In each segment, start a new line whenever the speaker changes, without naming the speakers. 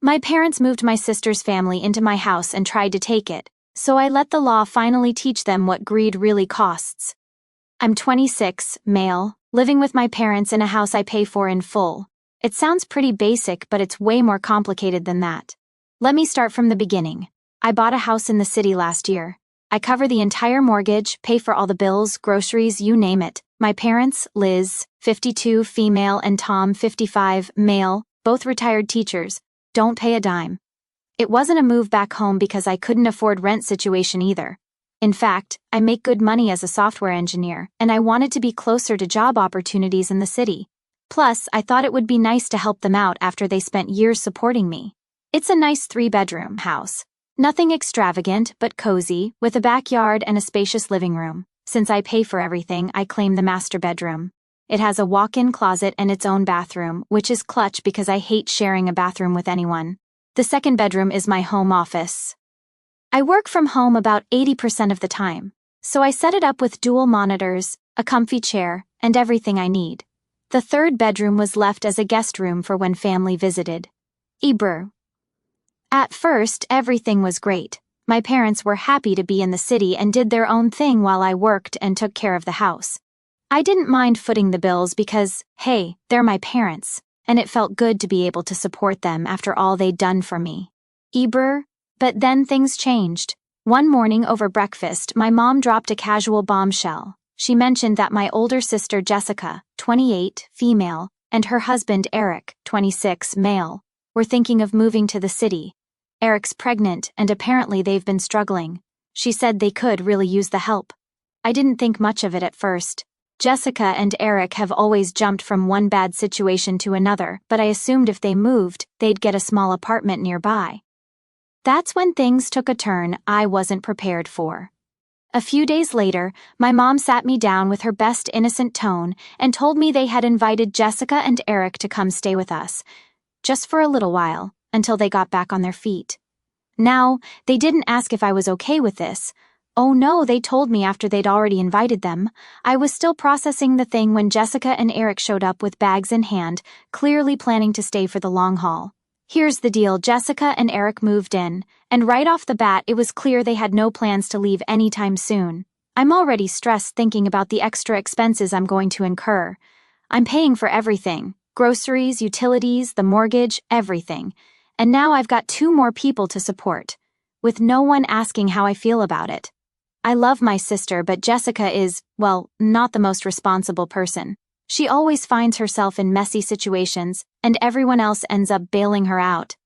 My parents moved my sister's family into my house and tried to take it, so I let the law finally teach them what greed really costs. I'm 26, male, living with my parents in a house I pay for in full. It sounds pretty basic, but it's way more complicated than that. Let me start from the beginning. I bought a house in the city last year. I cover the entire mortgage, pay for all the bills, groceries, you name it. My parents, Liz, 52, female, and Tom, 55, male, both retired teachers, don't pay a dime. It wasn't a move back home because I couldn't afford rent situation either. In fact, I make good money as a software engineer, and I wanted to be closer to job opportunities in the city. Plus, I thought it would be nice to help them out after they spent years supporting me. It's a nice 3-bedroom house. Nothing extravagant, but cozy, with a backyard and a spacious living room. Since I pay for everything, I claim the master bedroom. It has a walk-in closet and its own bathroom, which is clutch because I hate sharing a bathroom with anyone. The second bedroom is my home office. I work from home about 80% of the time, so I set it up with dual monitors, a comfy chair, and everything I need. The third bedroom was left as a guest room for when family visited. At first, everything was great. My parents were happy to be in the city and did their own thing while I worked and took care of the house. I didn't mind footing the bills because, hey, they're my parents, and it felt good to be able to support them after all they'd done for me. But then things changed. One morning over breakfast, my mom dropped a casual bombshell. She mentioned that my older sister Jessica, 28, female, and her husband Eric, 26, male, were thinking of moving to the city. Eric's pregnant, and apparently they've been struggling. She said they could really use the help. I didn't think much of it at first. Jessica and Eric have always jumped from one bad situation to another, but I assumed if they moved, they'd get a small apartment nearby. That's when things took a turn I wasn't prepared for. A few days later, my mom sat me down with her best innocent tone and told me they had invited Jessica and Eric to come stay with us, just for a little while, until they got back on their feet. Now, they didn't ask if I was okay with this. Oh no, they told me after they'd already invited them. I was still processing the thing when Jessica and Eric showed up with bags in hand, clearly planning to stay for the long haul. Here's the deal, Jessica and Eric moved in, and right off the bat it was clear they had no plans to leave anytime soon. I'm already stressed thinking about the extra expenses I'm going to incur. I'm paying for everything, groceries, utilities, the mortgage, everything. And now I've got 2 more people to support, with no one asking how I feel about it. I love my sister, but Jessica is, well, not the most responsible person. She always finds herself in messy situations, and everyone else ends up bailing her out.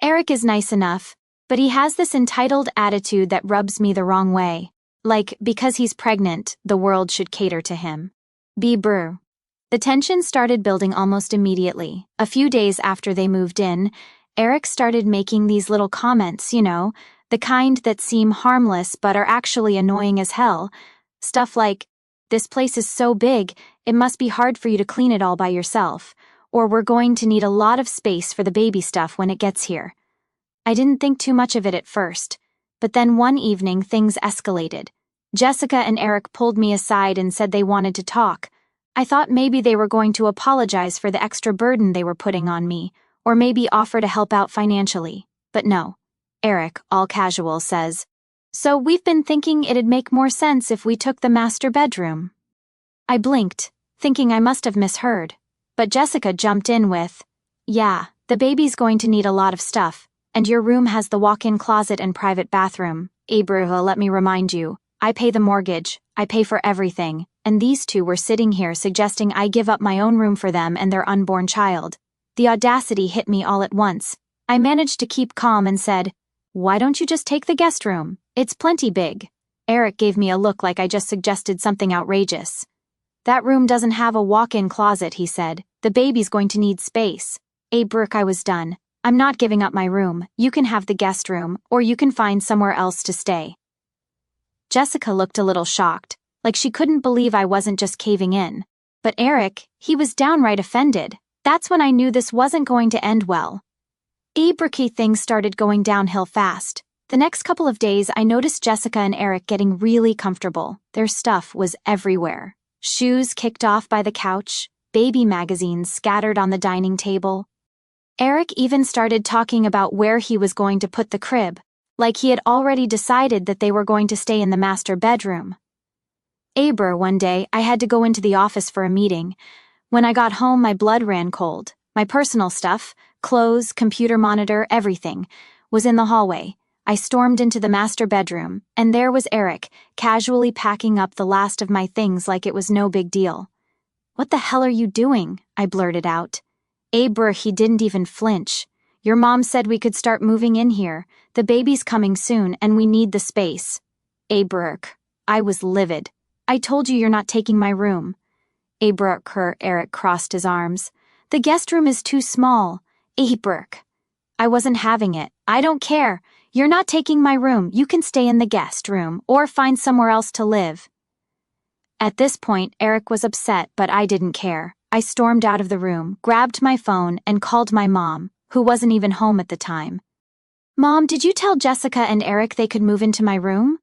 Eric is nice enough, but he has this entitled attitude that rubs me the wrong way. Like, because he's pregnant, the world should cater to him. The tension started building almost immediately. A few days after they moved in, Eric started making these little comments, the kind that seem harmless but are actually annoying as hell. Stuff like, "This place is so big, it must be hard for you to clean it all by yourself," or "We're going to need a lot of space for the baby stuff when it gets here." I didn't think too much of it at first, but then one evening things escalated. Jessica and Eric pulled me aside and said they wanted to talk. I thought maybe they were going to apologize for the extra burden they were putting on me, or maybe offer to help out financially. But no. Eric, all casual, says, "So we've been thinking it'd make more sense if we took the master bedroom." I blinked, thinking I must have misheard. But Jessica jumped in with, "Yeah, the baby's going to need a lot of stuff, and your room has the walk-in closet and private bathroom. Let me remind you, I pay the mortgage, I pay for everything, and these 2 were sitting here suggesting I give up my own room for them and their unborn child." The audacity hit me all at once. I managed to keep calm and said, "Why don't you just take the guest room? It's plenty big." Eric gave me a look like I just suggested something outrageous. "That room doesn't have a walk-in closet," he said. "The baby's going to need space." I was done. "I'm not giving up my room. You can have the guest room, or you can find somewhere else to stay." Jessica looked a little shocked, like she couldn't believe I wasn't just caving in. But Eric, he was downright offended. That's when I knew this wasn't going to end well. Things started going downhill fast. The next couple of days I noticed Jessica and Eric getting really comfortable. Their stuff was everywhere. Shoes kicked off by the couch, baby magazines scattered on the dining table. Eric even started talking about where he was going to put the crib, like he had already decided that they were going to stay in the master bedroom. One day, I had to go into the office for a meeting. When I got home, my blood ran cold. My personal stuff, clothes, computer monitor, everything, was in the hallway. I stormed into the master bedroom, and there was Eric, casually packing up the last of my things like it was no big deal. "What the hell are you doing?" I blurted out. He didn't even flinch. "Your mom said we could start moving in here. The baby's coming soon, and we need the space." I was livid. "I told you you're not taking my room." Eric crossed his arms. "The guest room is too small." I wasn't having it. "I don't care. You're not taking my room. You can stay in the guest room, or find somewhere else to live." At this point, Eric was upset, but I didn't care. I stormed out of the room, grabbed my phone, and called my mom, who wasn't even home at the time. "Mom, did you tell Jessica and Eric they could move into my room?"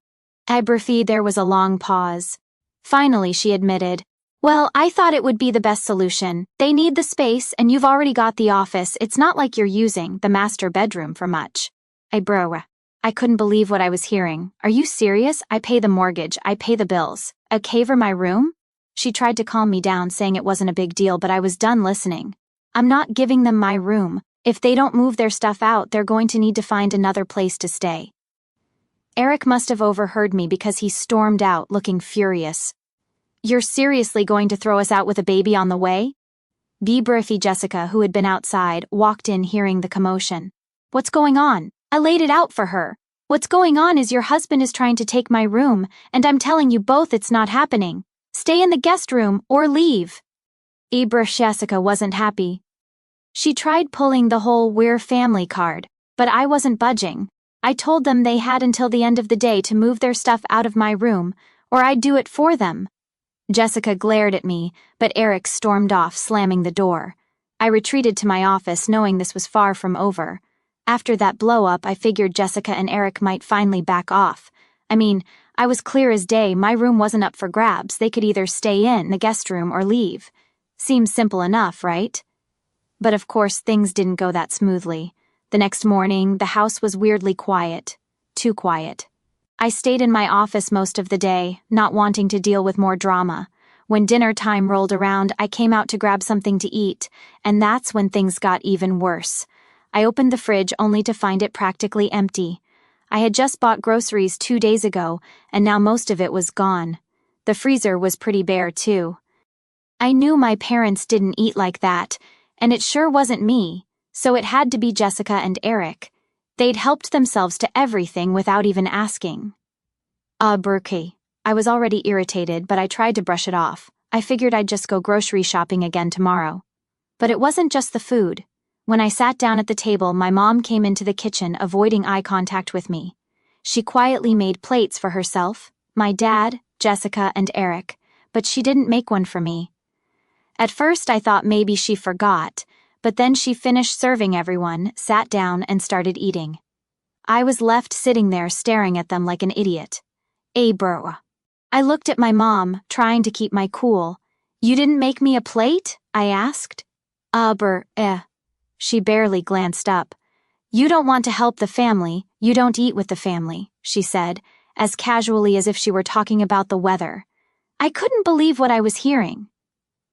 There was a long pause. Finally, she admitted, "Well, I thought it would be the best solution. They need the space, and you've already got the office. It's not like you're using the master bedroom for much." I couldn't believe what I was hearing. "Are you serious? I pay the mortgage. I pay the bills. For my room?" She tried to calm me down, saying it wasn't a big deal, but I was done listening. "I'm not giving them my room. If they don't move their stuff out, they're going to need to find another place to stay." Eric must have overheard me because he stormed out, looking furious. "You're seriously going to throw us out with a baby on the way?" Jessica, who had been outside, walked in hearing the commotion. "What's going on? I laid it out for her. What's going on is your husband is trying to take my room, and I'm telling you both it's not happening. Stay in the guest room or leave." Jessica wasn't happy. She tried pulling the whole "we're family" card, but I wasn't budging. I told them they had until the end of the day to move their stuff out of my room, or I'd do it for them. Jessica glared at me, but Eric stormed off, slamming the door. I retreated to my office, knowing this was far from over. After that blow-up, I figured Jessica and Eric might finally back off. I was clear as day. My room wasn't up for grabs. They could either stay in the guest room or leave. Seems simple enough, right? But of course, things didn't go that smoothly. The next morning, the house was weirdly quiet. Too quiet. I stayed in my office most of the day, not wanting to deal with more drama. When dinner time rolled around, I came out to grab something to eat, and that's when things got even worse. I opened the fridge only to find it practically empty. I had just bought groceries 2 days ago, and now most of it was gone. The freezer was pretty bare, too. I knew my parents didn't eat like that, and it sure wasn't me, so it had to be Jessica and Eric. They'd helped themselves to everything without even asking. I was already irritated, but I tried to brush it off. I figured I'd just go grocery shopping again tomorrow. But it wasn't just the food. When I sat down at the table, my mom came into the kitchen, avoiding eye contact with me. She quietly made plates for herself, my dad, Jessica, and Eric, but she didn't make one for me. At first, I thought maybe she forgot, but then she finished serving everyone, sat down, and started eating. I was left sitting there staring at them like an idiot. I looked at my mom, trying to keep my cool. "You didn't make me a plate?" I asked. She barely glanced up. "You don't want to help the family, you don't eat with the family," she said, as casually as if she were talking about the weather. I couldn't believe what I was hearing.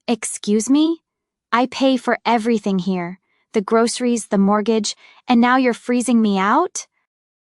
"Excuse me? I pay for everything here, the groceries, the mortgage, and now you're freezing me out?"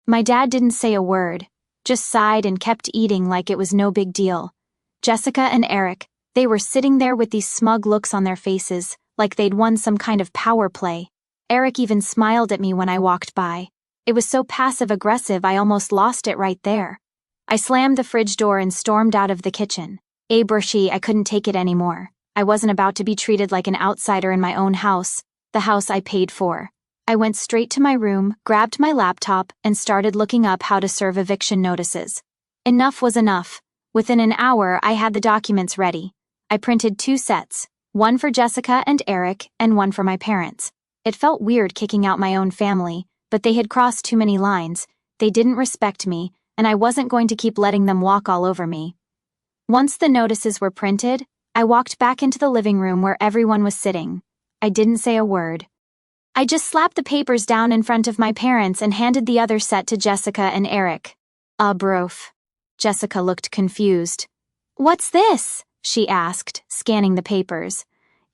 My dad didn't say a word, just sighed and kept eating like it was no big deal. Jessica and Eric, they were sitting there with these smug looks on their faces, like they'd won some kind of power play. Eric even smiled at me when I walked by. It was so passive-aggressive I almost lost it right there. I slammed the fridge door and stormed out of the kitchen. I couldn't take it anymore. I wasn't about to be treated like an outsider in my own house, the house I paid for. I went straight to my room, grabbed my laptop, and started looking up how to serve eviction notices. Enough was enough. Within an hour, I had the documents ready. I printed 2 sets, one for Jessica and Eric, and one for my parents. It felt weird kicking out my own family, but they had crossed too many lines. They didn't respect me, and I wasn't going to keep letting them walk all over me. Once the notices were printed, I walked back into the living room where everyone was sitting. I didn't say a word. I just slapped the papers down in front of my parents and handed the other set to Jessica and Eric. Brof. Jessica looked confused. What's this? She asked, scanning the papers.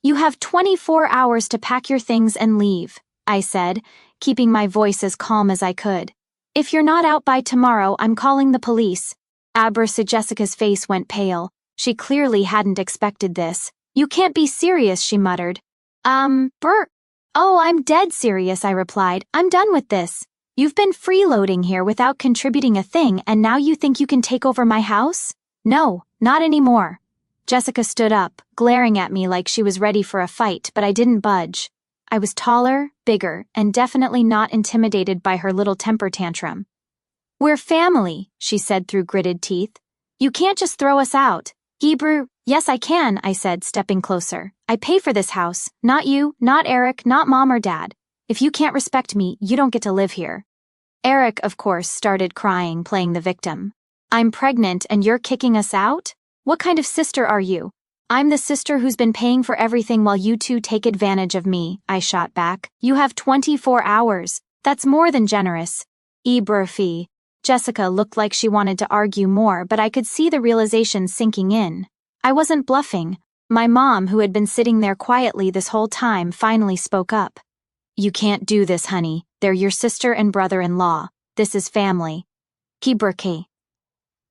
You have 24 hours to pack your things and leave, I said, keeping my voice as calm as I could. If you're not out by tomorrow, I'm calling the police. Jessica's face went pale. She clearly hadn't expected this. You can't be serious, she muttered. Bert. Oh, I'm dead serious, I replied. I'm done with this. You've been freeloading here without contributing a thing, and now you think you can take over my house? No, not anymore. Jessica stood up, glaring at me like she was ready for a fight, but I didn't budge. I was taller, bigger, and definitely not intimidated by her little temper tantrum. We're family, she said through gritted teeth. You can't just throw us out. Hebrew, yes I can, I said, stepping closer. I pay for this house, not you, not Eric, not Mom or Dad. If you can't respect me, you don't get to live here. Eric, of course, started crying, playing the victim. I'm pregnant and you're kicking us out? What kind of sister are you? I'm the sister who's been paying for everything while you two take advantage of me, I shot back. You have 24 hours. That's more than generous. Fee. Jessica looked like she wanted to argue more, but I could see the realization sinking in. I wasn't bluffing. My mom, who had been sitting there quietly this whole time, finally spoke up. You can't do this, honey. They're your sister and brother-in-law. This is family. Kiburki.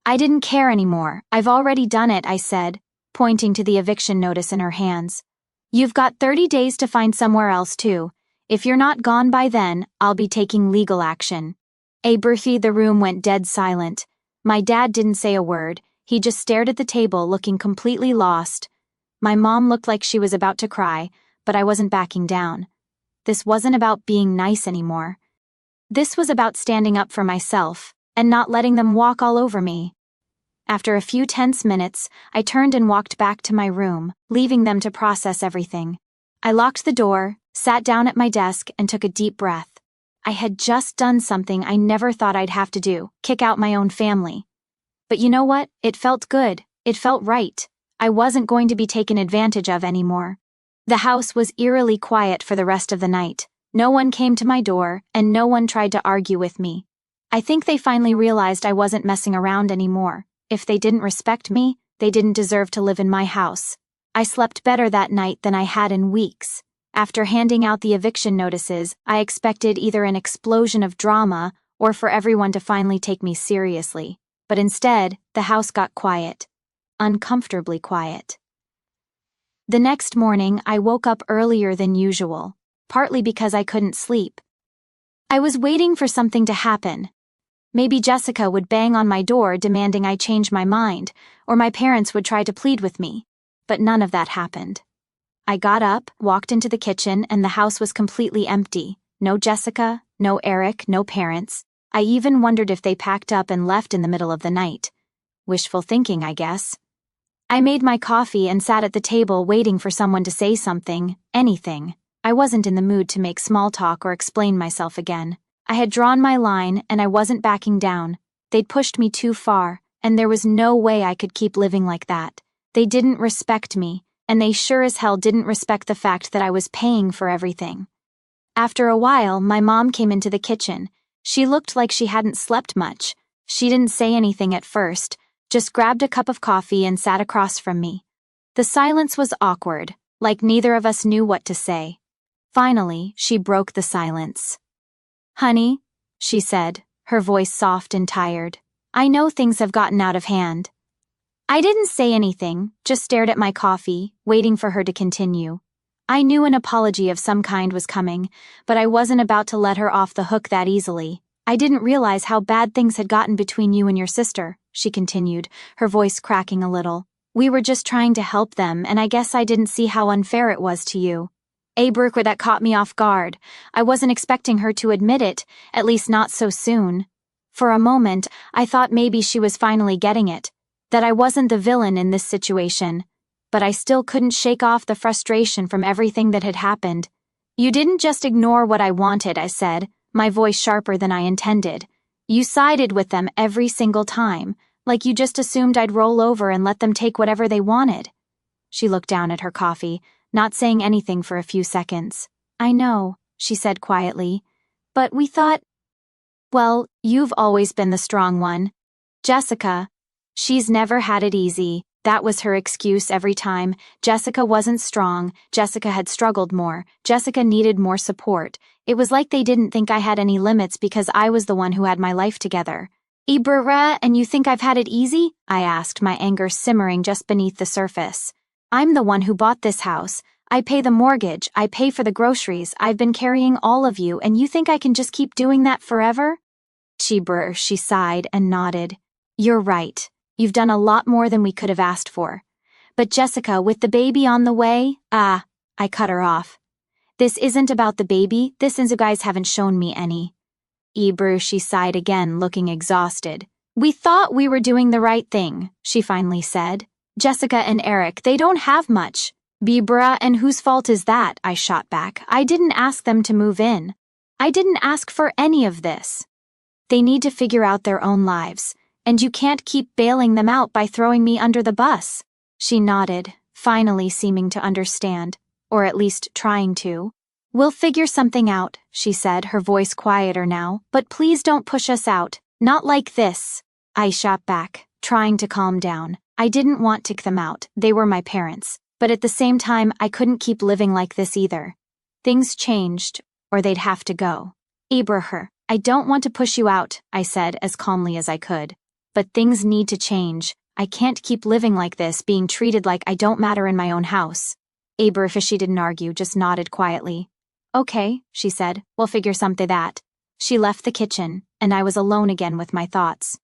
I didn't care anymore. I've already done it, I said, pointing to the eviction notice in her hands. You've got 30 days to find somewhere else, too. If you're not gone by then, I'll be taking legal action. The room went dead silent. My dad didn't say a word. He just stared at the table, looking completely lost. My mom looked like she was about to cry, but I wasn't backing down. This wasn't about being nice anymore. This was about standing up for myself, and not letting them walk all over me. After a few tense minutes, I turned and walked back to my room, leaving them to process everything. I locked the door, sat down at my desk, and took a deep breath. I had just done something I never thought I'd have to do, kick out my own family. But you know what? It felt good. It felt right. I wasn't going to be taken advantage of anymore. The house was eerily quiet for the rest of the night. No one came to my door, and no one tried to argue with me. I think they finally realized I wasn't messing around anymore. If they didn't respect me, they didn't deserve to live in my house. I slept better that night than I had in weeks. After handing out the eviction notices, I expected either an explosion of drama or for everyone to finally take me seriously. But instead, the house got quiet. Uncomfortably quiet. The next morning, I woke up earlier than usual, partly because I couldn't sleep. I was waiting for something to happen. Maybe Jessica would bang on my door demanding I change my mind, or my parents would try to plead with me. But none of that happened. I got up, walked into the kitchen, and the house was completely empty. No Jessica, no Eric, no parents. I even wondered if they packed up and left in the middle of the night. Wishful thinking, I guess. I made my coffee and sat at the table waiting for someone to say something, anything. I wasn't in the mood to make small talk or explain myself again. I had drawn my line, and I wasn't backing down. They'd pushed me too far, and there was no way I could keep living like that. They didn't respect me, and they sure as hell didn't respect the fact that I was paying for everything. After a while, my mom came into the kitchen. She looked like she hadn't slept much. She didn't say anything at first, just grabbed a cup of coffee and sat across from me. The silence was awkward, like neither of us knew what to say. Finally, she broke the silence. Honey, she said, her voice soft and tired. I know things have gotten out of hand. I didn't say anything, just stared at my coffee, waiting for her to continue. I knew an apology of some kind was coming, but I wasn't about to let her off the hook that easily. I didn't realize how bad things had gotten between you and your sister, she continued, her voice cracking a little. We were just trying to help them, and I guess I didn't see how unfair it was to you. That caught me off guard. I wasn't expecting her to admit it, at least not so soon. For a moment, I thought maybe she was finally getting it, that I wasn't the villain in this situation. But I still couldn't shake off the frustration from everything that had happened. You didn't just ignore what I wanted, I said, my voice sharper than I intended. You sided with them every single time, like you just assumed I'd roll over and let them take whatever they wanted. She looked down at her coffee, not saying anything for a few seconds. I know, she said quietly. But we thought, well, you've always been the strong one. Jessica, she's never had it easy. That was her excuse every time. Jessica wasn't strong. Jessica had struggled more. Jessica needed more support. It was like they didn't think I had any limits because I was the one who had my life together. Ibrahim, and you think I've had it easy? I asked, my anger simmering just beneath the surface. I'm the one who bought this house. I pay the mortgage. I pay for the groceries. I've been carrying all of you, and you think I can just keep doing that forever? She sighed and nodded. You're right. You've done a lot more than we could have asked for. But Jessica, with the baby on the way, I cut her off. This isn't about the baby. This is you guys haven't shown me any. She sighed again, looking exhausted. We thought we were doing the right thing, she finally said. Jessica and Eric, they don't have much. Bibra, and whose fault is that? I shot back. I didn't ask them to move in. I didn't ask for any of this. They need to figure out their own lives, and you can't keep bailing them out by throwing me under the bus. She nodded, finally seeming to understand, or at least trying to. We'll figure something out, she said, her voice quieter now, but please don't push us out. Not like this. I shot back, trying to calm down. I didn't want to kick them out. They were my parents. But at the same time, I couldn't keep living like this either. Things changed, or they'd have to go. Ibrahim, I don't want to push you out, I said as calmly as I could. But things need to change. I can't keep living like this, being treated like I don't matter in my own house. Ibrahim, she didn't argue, just nodded quietly. Okay, she said, we'll figure something that. She left the kitchen, and I was alone again with my thoughts.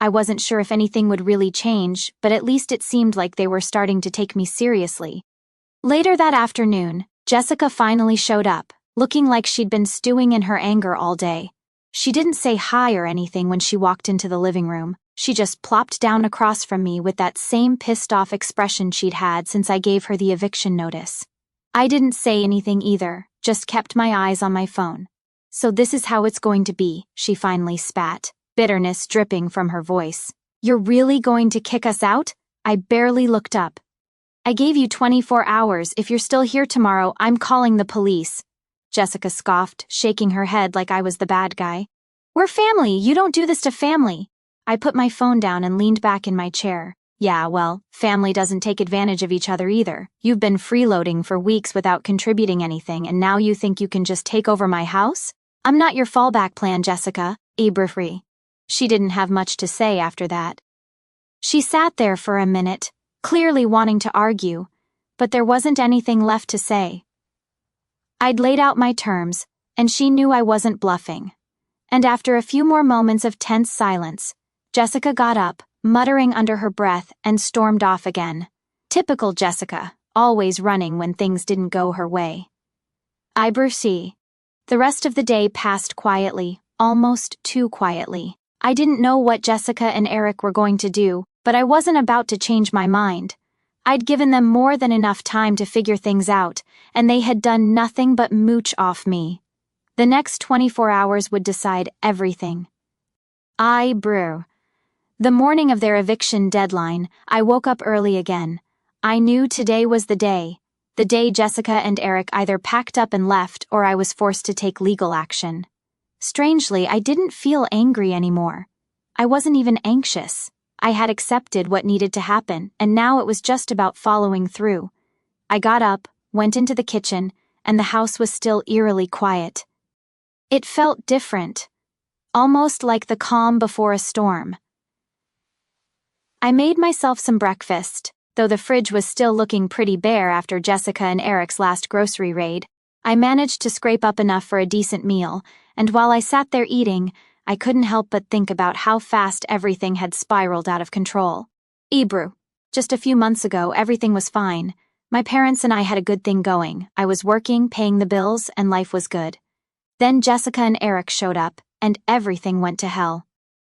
I wasn't sure if anything would really change, but at least it seemed like they were starting to take me seriously. Later that afternoon, Jessica finally showed up, looking like she'd been stewing in her anger all day. She didn't say hi or anything when she walked into the living room. She just plopped down across from me with that same pissed-off expression she'd had since I gave her the eviction notice. I didn't say anything either, just kept my eyes on my phone. So this is how it's going to be, she finally spat, bitterness dripping from her voice. You're really going to kick us out? I barely looked up. I gave you 24 hours. If you're still here tomorrow, I'm calling the police. Jessica scoffed, shaking her head like I was the bad guy. We're family. You don't do this to family. I put my phone down and leaned back in my chair. Yeah, well, family doesn't take advantage of each other either. You've been freeloading for weeks without contributing anything, and now you think you can just take over my house? I'm not your fallback plan, Jessica. Ibrahim. She didn't have much to say after that. She sat there for a minute, clearly wanting to argue, but there wasn't anything left to say. I'd laid out my terms, and she knew I wasn't bluffing. And after a few more moments of tense silence, Jessica got up, muttering under her breath, and stormed off again. Typical Jessica, always running when things didn't go her way. Ibrahim. The rest of the day passed quietly, almost too quietly. I didn't know what Jessica and Eric were going to do, but I wasn't about to change my mind. I'd given them more than enough time to figure things out, and they had done nothing but mooch off me. The next 24 hours would decide everything. The morning of their eviction deadline, I woke up early again. I knew today was the day Jessica and Eric either packed up and left or I was forced to take legal action. Strangely, I didn't feel angry anymore. I wasn't even anxious. I had accepted what needed to happen, and now it was just about following through. I got up, went into the kitchen, and the house was still eerily quiet. It felt different, almost like the calm before a storm. I made myself some breakfast, though the fridge was still looking pretty bare after Jessica and Eric's last grocery raid. I managed to scrape up enough for a decent meal, and while I sat there eating, I couldn't help but think about how fast everything had spiraled out of control. Ibrahim. Just a few months ago, everything was fine. My parents and I had a good thing going. I was working, paying the bills, and life was good. Then Jessica and Eric showed up, and everything went to hell.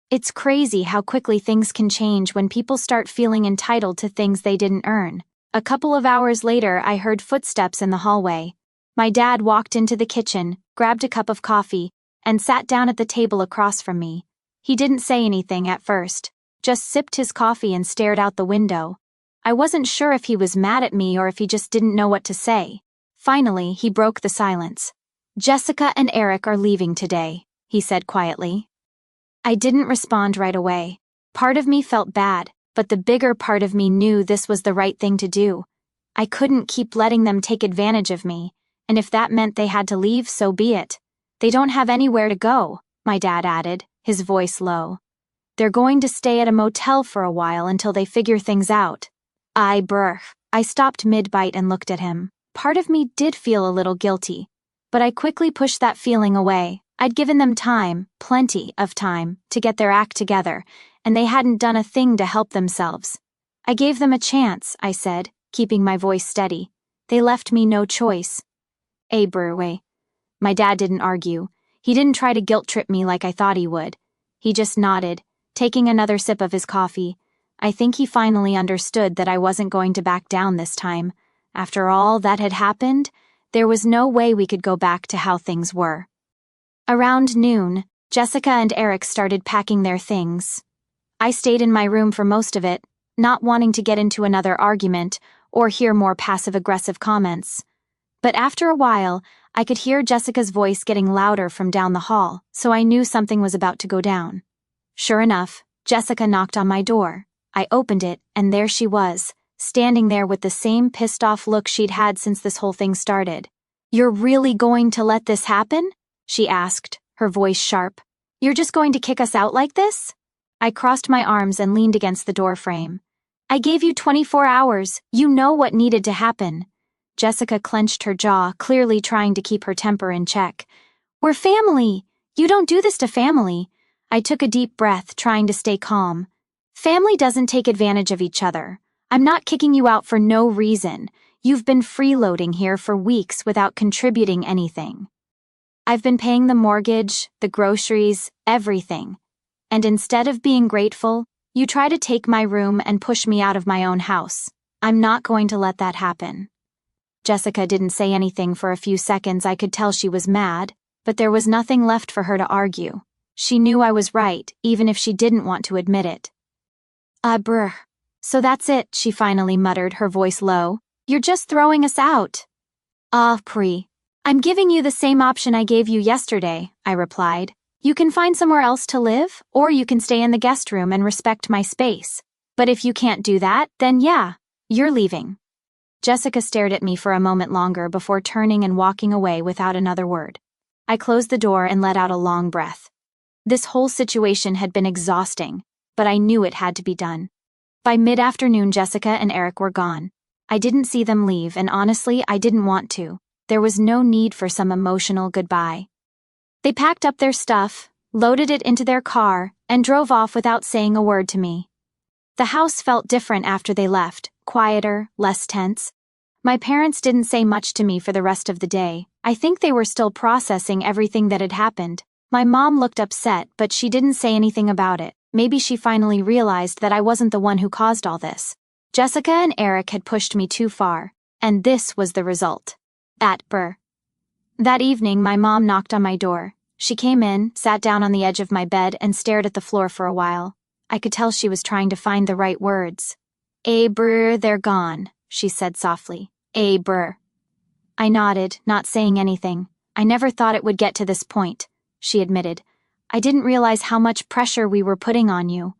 It's crazy how quickly things can change when people start feeling entitled to things they didn't earn. A couple of hours later, I heard footsteps in the hallway. My dad walked into the kitchen, grabbed a cup of coffee, and sat down at the table across from me. He didn't say anything at first, just sipped his coffee and stared out the window. I wasn't sure if he was mad at me or if he just didn't know what to say. Finally, he broke the silence. Jessica and Eric are leaving today, he said quietly. I didn't respond right away. Part of me felt bad, but the bigger part of me knew this was the right thing to do. I couldn't keep letting them take advantage of me, and if that meant they had to leave, so be it. They don't have anywhere to go, my dad added, his voice low. They're going to stay at a motel for a while until they figure things out. I stopped mid-bite and looked at him. Part of me did feel a little guilty, but I quickly pushed that feeling away. I'd given them time, plenty of time, to get their act together, and they hadn't done a thing to help themselves. I gave them a chance, I said, keeping my voice steady. They left me no choice. Way. My dad didn't argue. He didn't try to guilt-trip me like I thought he would. He just nodded, taking another sip of his coffee. I think he finally understood that I wasn't going to back down this time. After all that had happened, there was no way we could go back to how things were. Around noon, Jessica and Eric started packing their things. I stayed in my room for most of it, not wanting to get into another argument or hear more passive-aggressive comments. But after a while, I could hear Jessica's voice getting louder from down the hall, so I knew something was about to go down. Sure enough, Jessica knocked on my door. I opened it, and there she was, standing there with the same pissed-off look she'd had since this whole thing started. "You're really going to let this happen?" she asked, her voice sharp. "You're just going to kick us out like this?" I crossed my arms and leaned against the doorframe. "I gave you 24 hours. You know what needed to happen." Jessica clenched her jaw, clearly trying to keep her temper in check. "We're family. You don't do this to family." I took a deep breath, trying to stay calm. "Family doesn't take advantage of each other. I'm not kicking you out for no reason. You've been freeloading here for weeks without contributing anything. I've been paying the mortgage, the groceries, everything. And instead of being grateful, you try to take my room and push me out of my own house. I'm not going to let that happen." Jessica didn't say anything for a few seconds. I could tell she was mad, but there was nothing left for her to argue. She knew I was right, even if she didn't want to admit it. So that's it," she finally muttered, her voice low. "You're just throwing us out." "I'm giving you the same option I gave you yesterday," I replied. "You can find somewhere else to live, or you can stay in the guest room and respect my space. But if you can't do that, then yeah, you're leaving." Jessica stared at me for a moment longer before turning and walking away without another word. I closed the door and let out a long breath. This whole situation had been exhausting, but I knew it had to be done. By mid-afternoon, Jessica and Eric were gone. I didn't see them leave, and honestly, I didn't want to. There was no need for some emotional goodbye. They packed up their stuff, loaded it into their car, and drove off without saying a word to me. The house felt different after they left, quieter, less tense. My parents didn't say much to me for the rest of the day. I think they were still processing everything that had happened. My mom looked upset, but she didn't say anything about it. Maybe she finally realized that I wasn't the one who caused all this. Jessica and Eric had pushed me too far, and this was the result. That evening, my mom knocked on my door. She came in, sat down on the edge of my bed, and stared at the floor for a while. I could tell she was trying to find the right words. They're gone," she said softly. I nodded, not saying anything. "I never thought it would get to this point," she admitted. "I didn't realize how much pressure we were putting on you."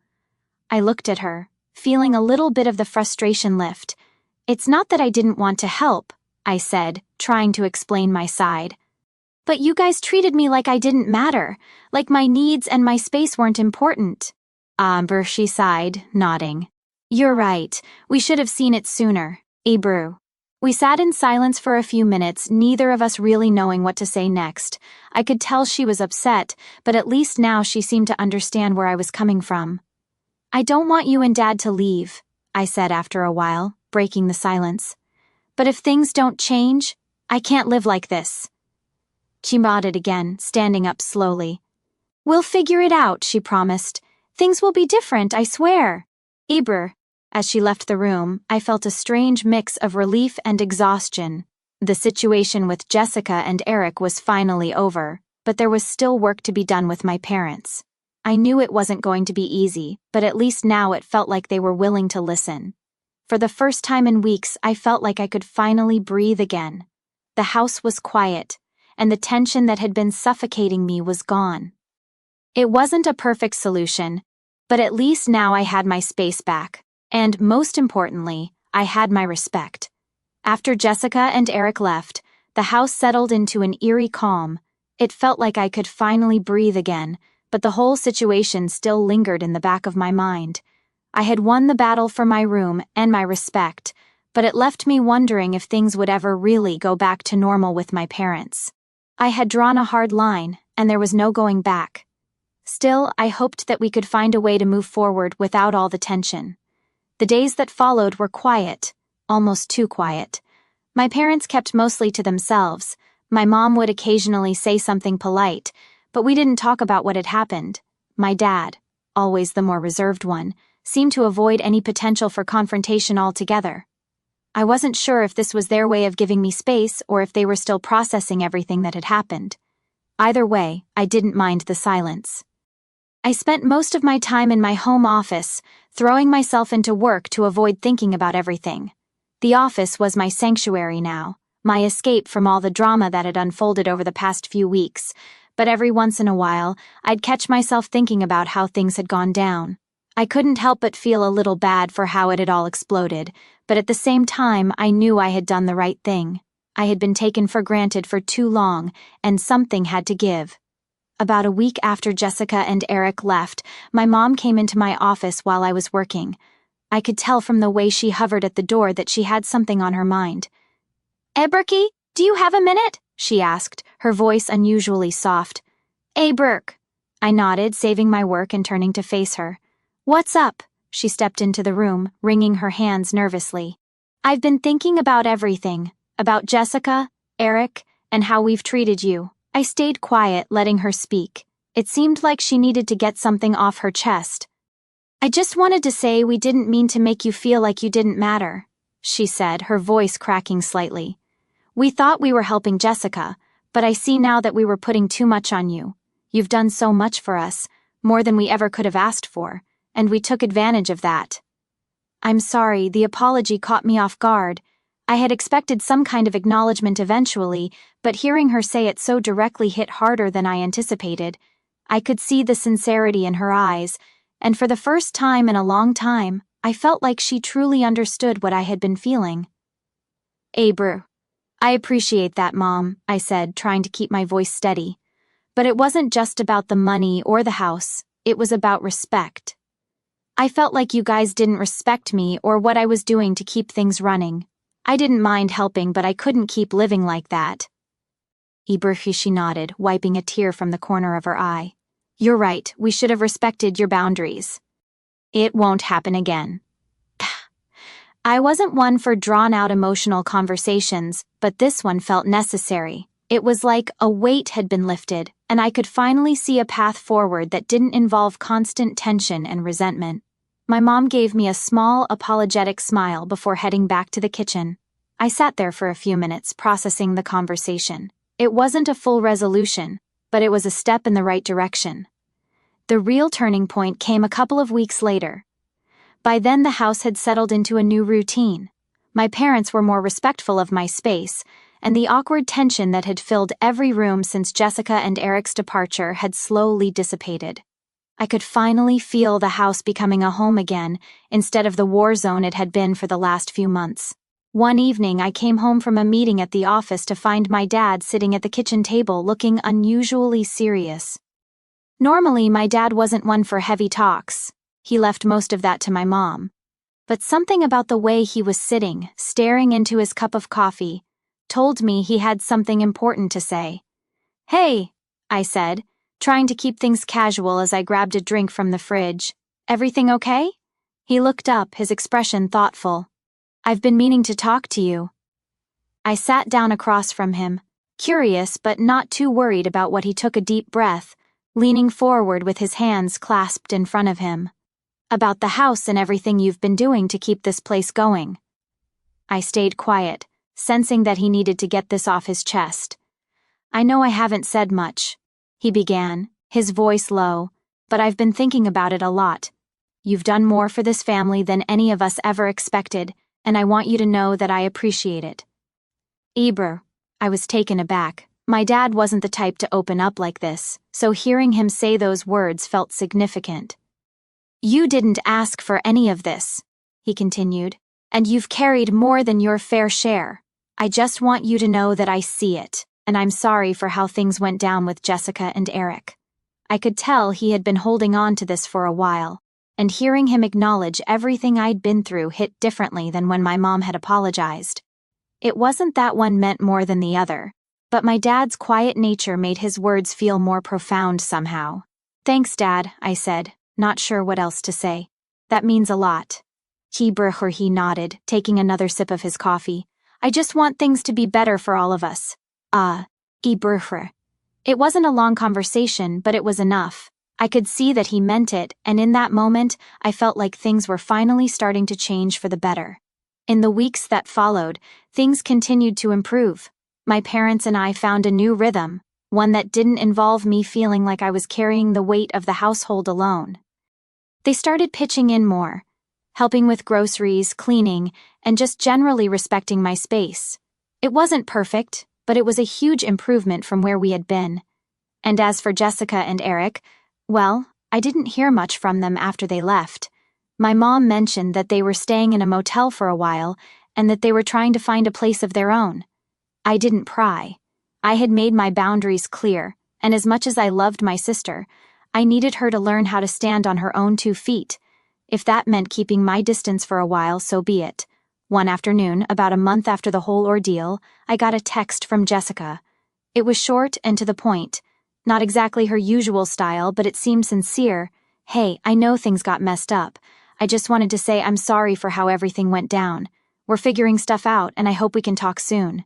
I looked at her, feeling a little bit of the frustration lift. "It's not that I didn't want to help," I said, trying to explain my side. "But you guys treated me like I didn't matter, like my needs and my space weren't important." She sighed, nodding. "You're right. We should have seen it sooner." We sat in silence for a few minutes, neither of us really knowing what to say next. I could tell she was upset, but at least now she seemed to understand where I was coming from. "I don't want you and Dad to leave," I said after a while, breaking the silence. "But if things don't change, I can't live like this." She nodded again, standing up slowly. "We'll figure it out," she promised. "Things will be different, I swear." As she left the room, I felt a strange mix of relief and exhaustion. The situation with Jessica and Eric was finally over, but there was still work to be done with my parents. I knew it wasn't going to be easy, but at least now it felt like they were willing to listen. For the first time in weeks, I felt like I could finally breathe again. The house was quiet, and the tension that had been suffocating me was gone. It wasn't a perfect solution, but at least now I had my space back, and most importantly, I had my respect. After Jessica and Eric left, the house settled into an eerie calm. It felt like I could finally breathe again, but the whole situation still lingered in the back of my mind. I had won the battle for my room and my respect, but it left me wondering if things would ever really go back to normal with my parents. I had drawn a hard line, and there was no going back. Still, I hoped that we could find a way to move forward without all the tension. The days that followed were quiet, almost too quiet. My parents kept mostly to themselves. My mom would occasionally say something polite, but we didn't talk about what had happened. My dad, always the more reserved one, seemed to avoid any potential for confrontation altogether. I wasn't sure if this was their way of giving me space or if they were still processing everything that had happened. Either way, I didn't mind the silence. I spent most of my time in my home office, throwing myself into work to avoid thinking about everything. The office was my sanctuary now, my escape from all the drama that had unfolded over the past few weeks, but every once in a while, I'd catch myself thinking about how things had gone down. I couldn't help but feel a little bad for how it had all exploded, but at the same time, I knew I had done the right thing. I had been taken for granted for too long, and something had to give. About a week after Jessica and Eric left, my mom came into my office while I was working. I could tell from the way she hovered at the door that she had something on her mind. "Berkey, do you have a minute?" she asked, her voice unusually soft. "Burke." I nodded, saving my work and turning to face her. "What's up?" She stepped into the room, wringing her hands nervously. "I've been thinking about everything, about Jessica, Eric, and how we've treated you." I stayed quiet, letting her speak. It seemed like she needed to get something off her chest. "I just wanted to say we didn't mean to make you feel like you didn't matter," she said, her voice cracking slightly. "We thought we were helping Jessica, but I see now that we were putting too much on you. You've done so much for us, more than we ever could have asked for, and we took advantage of that." "I'm sorry, the apology caught me off guard. I had expected some kind of acknowledgement eventually, but hearing her say it so directly hit harder than I anticipated. I could see the sincerity in her eyes, and for the first time in a long time, I felt like she truly understood what I had been feeling. "Abru, I appreciate that, Mom," I said, trying to keep my voice steady. But it wasn't just about the money or the house, it was about respect. I felt like you guys didn't respect me or what I was doing to keep things running. I didn't mind helping, but I couldn't keep living like that. She nodded, wiping a tear from the corner of her eye. "You're right, we should have respected your boundaries. It won't happen again." I wasn't one for drawn-out emotional conversations, but this one felt necessary. It was like a weight had been lifted, and I could finally see a path forward that didn't involve constant tension and resentment. My mom gave me a small, apologetic smile before heading back to the kitchen. I sat there for a few minutes, processing the conversation. It wasn't a full resolution, but it was a step in the right direction. The real turning point came a couple of weeks later. By then, the house had settled into a new routine. My parents were more respectful of my space, and the awkward tension that had filled every room since Jessica and Eric's departure had slowly dissipated. I could finally feel the house becoming a home again, instead of the war zone it had been for the last few months. One evening, I came home from a meeting at the office to find my dad sitting at the kitchen table looking unusually serious. Normally, my dad wasn't one for heavy talks. He left most of that to my mom. But something about the way he was sitting, staring into his cup of coffee, told me he had something important to say. "Hey," I said, trying to keep things casual as I grabbed a drink from the fridge. "Everything okay?" He looked up, his expression thoughtful. "I've been meaning to talk to you." I sat down across from him, curious but not too worried about what he took a deep breath, leaning forward with his hands clasped in front of him. "About the house and everything you've been doing to keep this place going." I stayed quiet, sensing that he needed to get this off his chest. "I know I haven't said much," he began, his voice low, "but I've been thinking about it a lot. You've done more for this family than any of us ever expected, and I want you to know that I appreciate it." "Eber," I was taken aback. My dad wasn't the type to open up like this, so hearing him say those words felt significant. "You didn't ask for any of this," he continued, "and you've carried more than your fair share. I just want you to know that I see it, and I'm sorry for how things went down with Jessica and Eric." I could tell he had been holding on to this for a while, and hearing him acknowledge everything I'd been through hit differently than when my mom had apologized. It wasn't that one meant more than the other, but my dad's quiet nature made his words feel more profound somehow. "Thanks, Dad," I said, not sure what else to say. "That means a lot." He nodded, taking another sip of his coffee. "I just want things to be better for all of us." It wasn't a long conversation, but it was enough. I could see that he meant it, and in that moment, I felt like things were finally starting to change for the better. In the weeks that followed, things continued to improve. My parents and I found a new rhythm, one that didn't involve me feeling like I was carrying the weight of the household alone. They started pitching in more, helping with groceries, cleaning, and just generally respecting my space. It wasn't perfect, but it was a huge improvement from where we had been. And as for Jessica and Eric, well, I didn't hear much from them after they left. My mom mentioned that they were staying in a motel for a while and that they were trying to find a place of their own. I didn't pry. I had made my boundaries clear, and as much as I loved my sister, I needed her to learn how to stand on her own 2 feet. If that meant keeping my distance for a while, so be it. One afternoon, about a month after the whole ordeal, I got a text from Jessica. It was short and to the point. Not exactly her usual style, but it seemed sincere. "Hey, I know things got messed up. I just wanted to say I'm sorry for how everything went down. We're figuring stuff out, and I hope we can talk soon."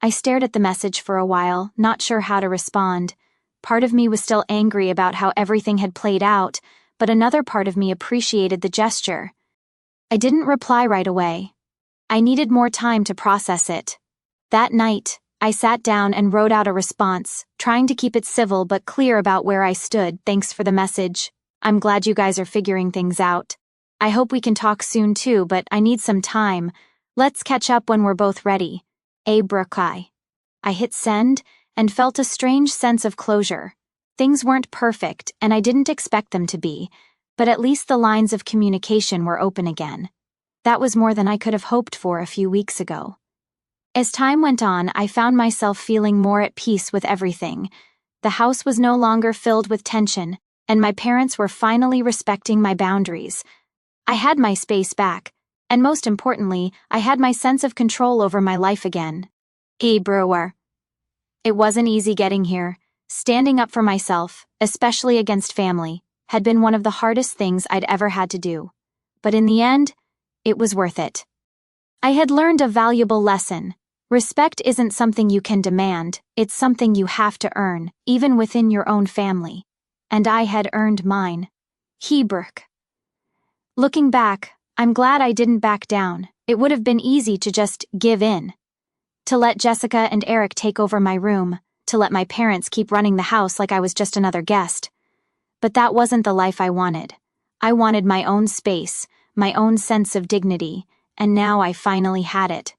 I stared at the message for a while, not sure how to respond. Part of me was still angry about how everything had played out, but another part of me appreciated the gesture. I didn't reply right away. I needed more time to process it. That night, I sat down and wrote out a response, trying to keep it civil but clear about where I stood. "Thanks for the message. I'm glad you guys are figuring things out. I hope we can talk soon too, but I need some time. Let's catch up when we're both ready. I hit send and felt a strange sense of closure. Things weren't perfect, and I didn't expect them to be, but at least the lines of communication were open again. That was more than I could have hoped for a few weeks ago. As time went on, I found myself feeling more at peace with everything. The house was no longer filled with tension, and my parents were finally respecting my boundaries. I had my space back, and most importantly, I had my sense of control over my life again. It wasn't easy getting here. Standing up for myself, especially against family, had been one of the hardest things I'd ever had to do. But in the end, it was worth it. I had learned a valuable lesson. Respect isn't something you can demand, it's something you have to earn, even within your own family. And I had earned mine. Looking back, I'm glad I didn't back down. It would have been easy to just give in. To let Jessica and Eric take over my room, to let my parents keep running the house like I was just another guest. But that wasn't the life I wanted. I wanted my own space, my own sense of dignity, and now I finally had it.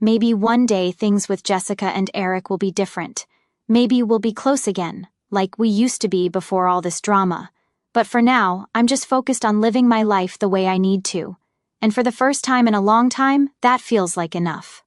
Maybe one day things with Jessica and Eric will be different. Maybe we'll be close again, like we used to be before all this drama. But for now, I'm just focused on living my life the way I need to. And for the first time in a long time, that feels like enough.